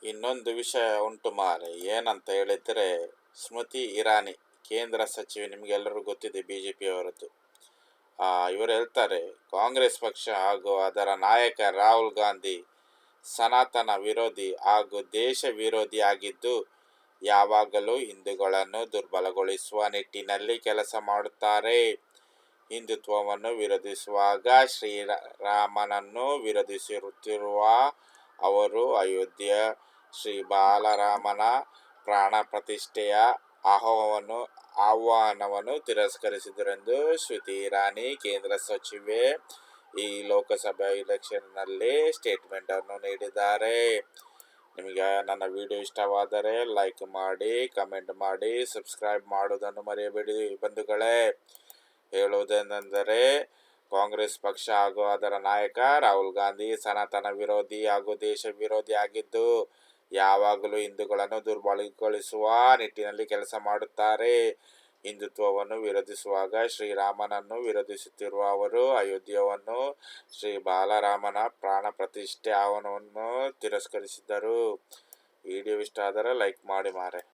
ಇನ್ನೊಂದು ವಿಷಯ ಉಂಟು ಮಾರೆ, ಏನಂತ ಹೇಳಿದರೆ ಸ್ಮೃತಿ ಇರಾನಿ ಕೇಂದ್ರ ಸಚಿವೆ, ನಿಮಗೆಲ್ಲರೂ ಗೊತ್ತಿದೆ ಬಿ ಜೆ ಪಿಯವರದ್ದು. ಇವರು ಹೇಳ್ತಾರೆ, ಕಾಂಗ್ರೆಸ್ ಪಕ್ಷ ಹಾಗೂ ಅದರ ನಾಯಕ ರಾಹುಲ್ ಗಾಂಧಿ ಸನಾತನ ವಿರೋಧಿ ಹಾಗೂ ದೇಶ ವಿರೋಧಿ ಆಗಿದ್ದು ಯಾವಾಗಲೂ ಹಿಂದೂಗಳನ್ನು ದುರ್ಬಲಗೊಳಿಸುವ ನಿಟ್ಟಿನಲ್ಲಿ ಕೆಲಸ ಮಾಡುತ್ತಾರೆ. ಹಿಂದುತ್ವವನ್ನು ವಿರೋಧಿಸುವಾಗ ಶ್ರೀರಾಮನನ್ನು ವಿರೋಧಿಸುತ್ತಿರುವ ಅವರು ಅಯೋಧ್ಯೆಯ ಶ್ರೀ ಬಾಲರಾಮನ ಪ್ರಾಣ ಪ್ರತಿಷ್ಠೆಯ ಆಹ್ವಾನವನ್ನು ತಿರಸ್ಕರಿಸಿದರೆಂದು ಸ್ಮೃತಿ ಇರಾನಿ ಕೇಂದ್ರ ಸಚಿವೆ ಈ ಲೋಕಸಭಾ ಎಲೆಕ್ಷನ್ನಲ್ಲಿ ಸ್ಟೇಟ್ಮೆಂಟ್ ಅನ್ನು ನೀಡಿದ್ದಾರೆ. ನಿಮಗೆ ನನ್ನ ವಿಡಿಯೋ ಇಷ್ಟವಾದರೆ ಲೈಕ್ ಮಾಡಿ, ಕಮೆಂಟ್ ಮಾಡಿ, ಸಬ್ಸ್ಕ್ರೈಬ್ ಮಾಡುವುದನ್ನು ಮರೆಯಬೇಡಿ ಬಂಧುಗಳೇ. ಹೇಳುವುದೇನೆಂದರೆ, ಕಾಂಗ್ರೆಸ್ ಪಕ್ಷ ಹಾಗೂ ಅದರ ನಾಯಕ ರಾಹುಲ್ ಗಾಂಧಿ ಸನಾತನ ವಿರೋಧಿ ಹಾಗೂ ದೇಶ ವಿರೋಧಿ ಆಗಿದ್ದು ಯಾವಾಗಲೂ ಹಿಂದೂಗಳನ್ನು ದುರ್ಬಲಗೊಳಿಸುವ ನಿಟ್ಟಿನಲ್ಲಿ ಕೆಲಸ ಮಾಡುತ್ತಾರೆ. ಹಿಂದುತ್ವವನ್ನು ವಿರೋಧಿಸುವಾಗ ಶ್ರೀರಾಮನನ್ನು ವಿರೋಧಿಸುತ್ತಿರುವ ಅವರು ಅಯೋಧ್ಯೆಯನ್ನು ಶ್ರೀ ಬಾಲರಾಮನ ಪ್ರಾಣ ಪ್ರತಿಷ್ಠೆ ಆಹ್ವಾನವನ್ನು ತಿರಸ್ಕರಿಸಿದರು. ವಿಡಿಯೋ ಇಷ್ಟ ಆದರೆ ಲೈಕ್ ಮಾಡಿ ಮಾರೆ.